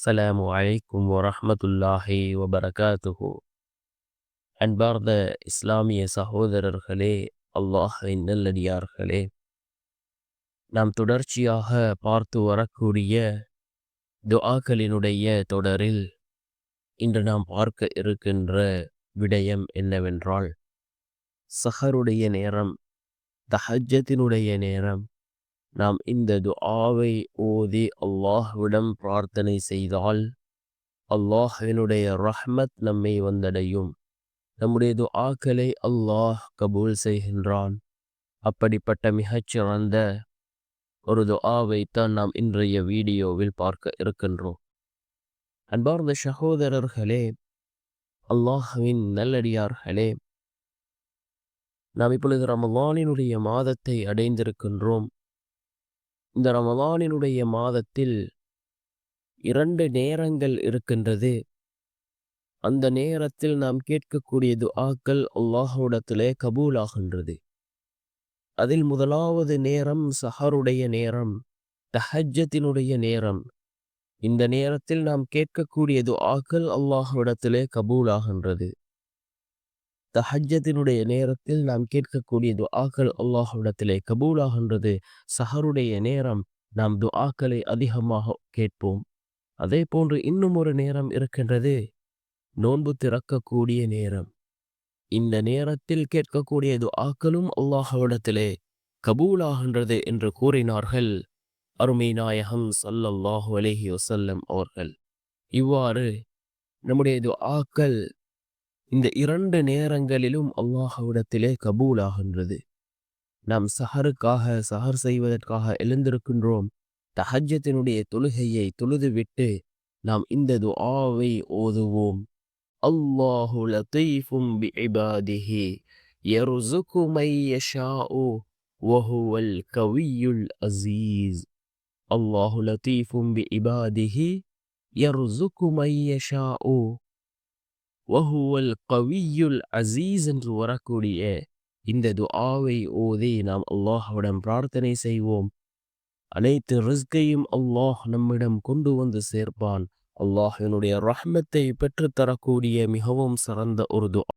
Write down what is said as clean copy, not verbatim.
அஸ்ஸலாமு அலைக்கும் வரஹ்மத்துல்லாஹி வபரகாத்துஹு. அன்பார்ந்த இஸ்லாமிய சகோதரர்களே, அல்லாஹ்வின் நல்லடியார்களே, நாம் தொடர்ச்சியாக பார்த்து வரக்கூடிய துஆக்களினுடைய தொடரில் இன்று நாம் பார்க்க இருக்கின்ற விடயம் என்னவென்றால், சஹருடைய நேரம், தஹஜ்ஜத்தினுடைய நேரம், நாம் இந்த துஆவை ஓதி அல்லாஹ்விடம் பிரார்த்தனை செய்தால் அல்லாஹ்வினுடைய ரஹ்மத் நம்மை வந்தடையும். நம்முடைய துஆக்களை அல்லாஹ் கபூல் செய்கின்றான். அப்படிப்பட்ட மிகச்சிறந்த ஒரு துஆவைத்தான் நாம் இன்றைய வீடியோவில் பார்க்க இருக்கின்றோம். அன்பார்ந்த சகோதரர்களே, அல்லாஹ்வின் நல்லடியார்களே, நாம் இப்பொழுது ரமலானினுடைய மாதத்தை அடைந்திருக்கின்றோம். இந்த ரமலானினுடைய மாதத்தில் 2 நேரங்கள் இருக்கின்றது. அந்த நேரத்தில் நாம் கேட்கக்கூடிய துஆக்கள் அல்லாஹ்விடத்திலே கபூலாகின்றது. அதில் முதலாவது நேரம் சஹருடைய நேரம், தஹஜ்ஜத்தினுடைய நேரம். இந்த நேரத்தில் நாம் கேட்கக்கூடிய துஆக்கள் அல்லாஹ்விடத்திலே கபூலாகின்றது. தஹஜ்ஜத்தினுடைய நேரத்தில் நாம் கேட்கக்கூடிய துஆக்கள் அல்லாஹ்விடத்திலே கபூலாகின்றது. சஹருடைய நேரம் நாம் துஆக்களை அதிகமாக கேட்போம். அதே போன்று இன்னும் ஒரு நேரம் இருக்கின்றது, நோன்பு திறக்கக்கூடிய நேரம். இந்த நேரத்தில் கேட்கக்கூடிய துஆக்களும் அல்லாஹ்விடத்திலே கபூலாகின்றது என்று கூறினார்கள் அருமை நாயகம் ஸல்லல்லாஹு அலைஹி வஸல்லம் அவர்கள். இவ்வாறு நம்முடைய துஆக்கள் இந்த 2 நேரங்களிலும் அல்லாஹ்விடத்திலே கபூலாகின்றது. நாம் சஹர் செய்வதற்காக எழுந்திருக்கின்றோம். தஹஜ்ஜத்தினுடைய தொழுகையை தொழுதுவிட்டு நாம் இந்த துஆவை ஓதுவோம். அல்லாஹு லதீஃபும் பிஇபாதிஹி யர்ஸுகு மன் யஷாஉ வஹுவல் கவிய்யுல் அஸீஸ். அல்லாஹு லதீஃபும் பிஇபாதிஹி யர்ஸுகு மன் யஷாஉ வஹுவல் கவிய்யுல் அஸீஸ் என்று வரக்கூடிய இந்த துஆவை ஓதி நாம் அல்லாஹ்விடம் பிரார்த்தனை செய்வோம். அனைத்து ரிஸ்கையும் அல்லாஹ் நம்மிடம் கொண்டு வந்து சேர்ப்பான். அல்லாஹ்வினுடைய ரஹ்மத்தை பெற்றுத்தரக்கூடிய மிகவும் சிறந்த ஒரு துஆ.